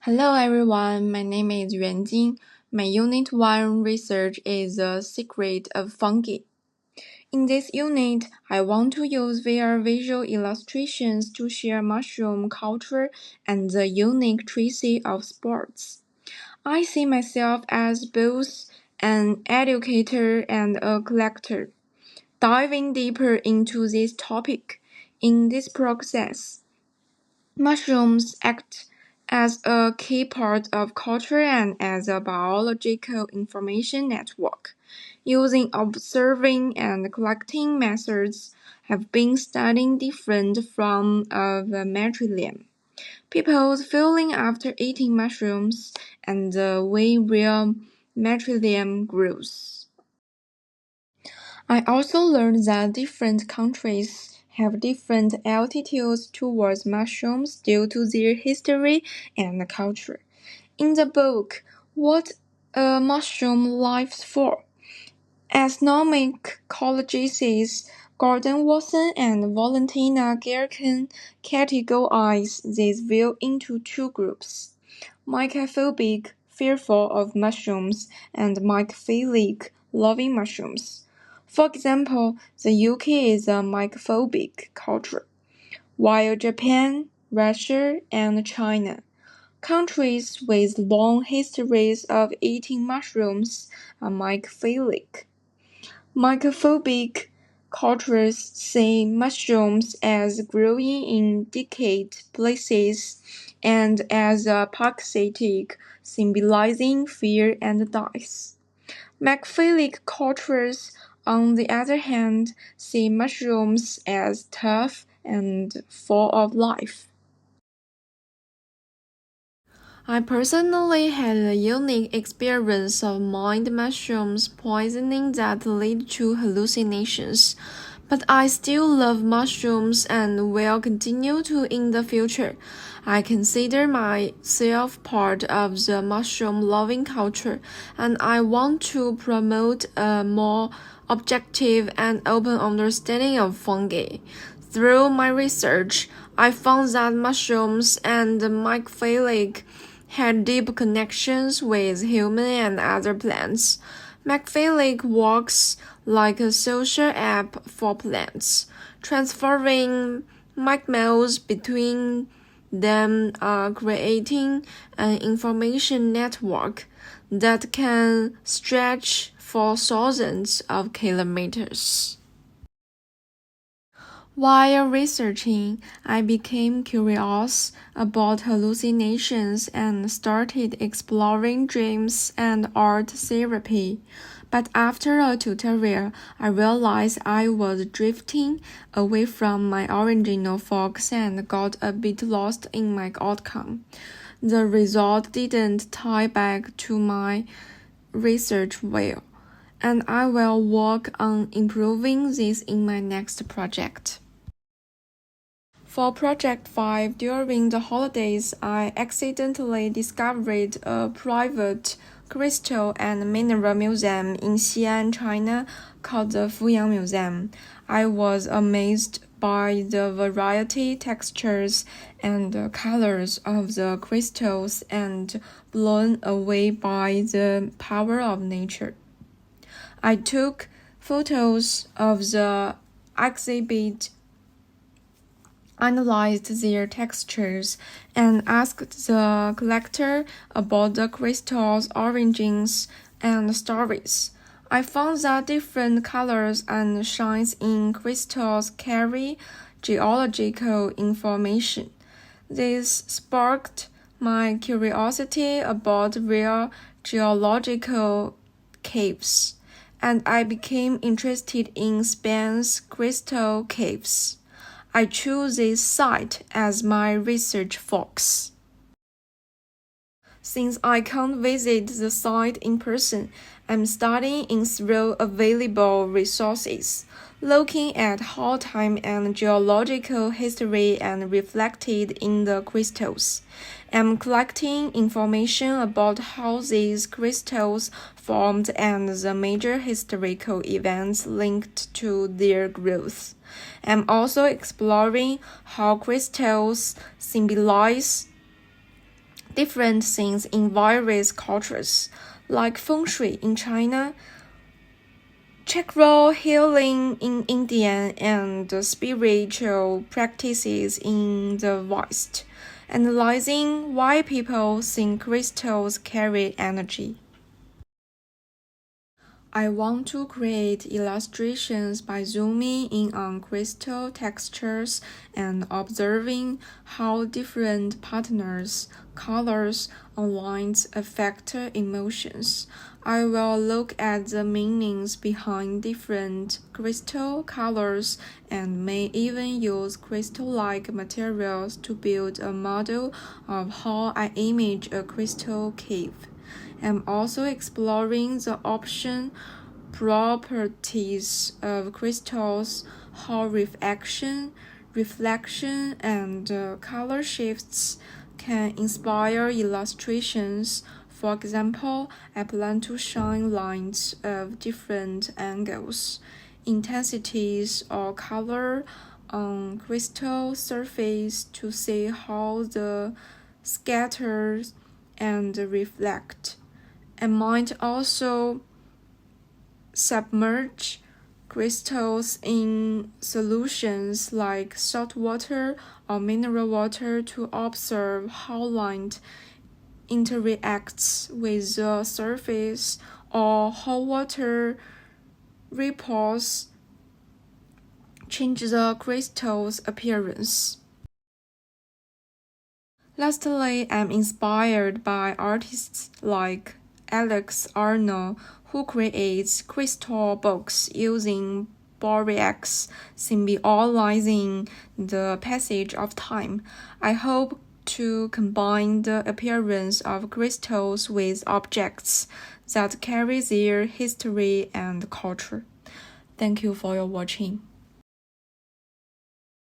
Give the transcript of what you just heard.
Hello everyone, my name is Yuanjing. My Unit 1 research is the secret of fungi. In this unit, I want to use their visual illustrations to share mushroom culture and the unique traits of sports. I see myself as both an educator and a collector, diving deeper into this topic. In this process, mushrooms act as a key part of culture and as a biological information network. Using observing and collecting methods have been studying different from the mycelium. People's feeling after eating mushrooms and the way real mycelium grows. I also learned that different countries have different attitudes towards mushrooms due to their history and culture. In the book, What a Mushroom Lives For, ethnomusicologists Gordon Watson and Valentina Gerken categorize these views into two groups: mycophobic, fearful of mushrooms, and mycophilic, loving mushrooms. For example, the UK is a mycophobic culture, while Japan, Russia, and China, countries with long histories of eating mushrooms, are mycophilic. Mycophobic cultures see mushrooms as growing in decayed places and as a parasitic, symbolizing fear and death. Mycophilic cultures, on the other hand, see mushrooms as tough and full of life. I personally had a unique experience of mind mushrooms poisoning that led to hallucinations, but I still love mushrooms and will continue to in the future. I consider myself part of the mushroom-loving culture, and I want to promote a more objective and open understanding of fungi. Through my research, I found that mushrooms and mycophilic had deep connections with human and other plants. Mycophilic works like a social app for plants, transferring micmails between them, creating an information network that can stretch for thousands of kilometers. While researching, I became curious about hallucinations and started exploring dreams and art therapy. But after a tutorial, I realized I was drifting away from my original focus and got a bit lost in my outcome. The result didn't tie back to my research well, and I will work on improving this in my next project. For Project 5, during the holidays, I accidentally discovered a private crystal and mineral museum in Xi'an, China, called the Fuyang Museum. I was amazed by the variety, textures, and colors of the crystals and blown away by the power of nature. I took photos of the exhibit, analyzed their textures, and asked the collector about the crystals' origins and stories. I found that different colors and shines in crystals carry geological information. This sparked my curiosity about rare geological caves, and I became interested in Spain's crystal caves. I chose this site as my research focus. Since I can't visit the site in person, I'm studying through available resources, looking at how time and geological history are reflected in the crystals. I'm collecting information about how these crystals formed and the major historical events linked to their growth. I'm also exploring how crystals symbolize different things in various cultures, like feng shui in China, chakra healing in India, and spiritual practices in the West, analyzing why people think crystals carry energy. I want to create illustrations by zooming in on crystal textures and observing how different patterns, colors, and lines affect emotions. I will look at the meanings behind different crystal colors and may even use crystal-like materials to build a model of how I image a crystal cave. I'm also exploring the option properties of crystals, how reflection, and color shifts can inspire illustrations. For example, I plan to shine lines of different angles, intensities, or color on crystal surface to see how they scatter and reflect. I might also submerge crystals in solutions like salt water or mineral water to observe how light interacts with the surface or how water ripples change the crystal's appearance. Lastly, I'm inspired by artists like Alex Arnold, who creates crystal books using borax, symbolizing the passage of time. I hope to combine the appearance of crystals with objects that carry their history and culture. Thank you for your watching.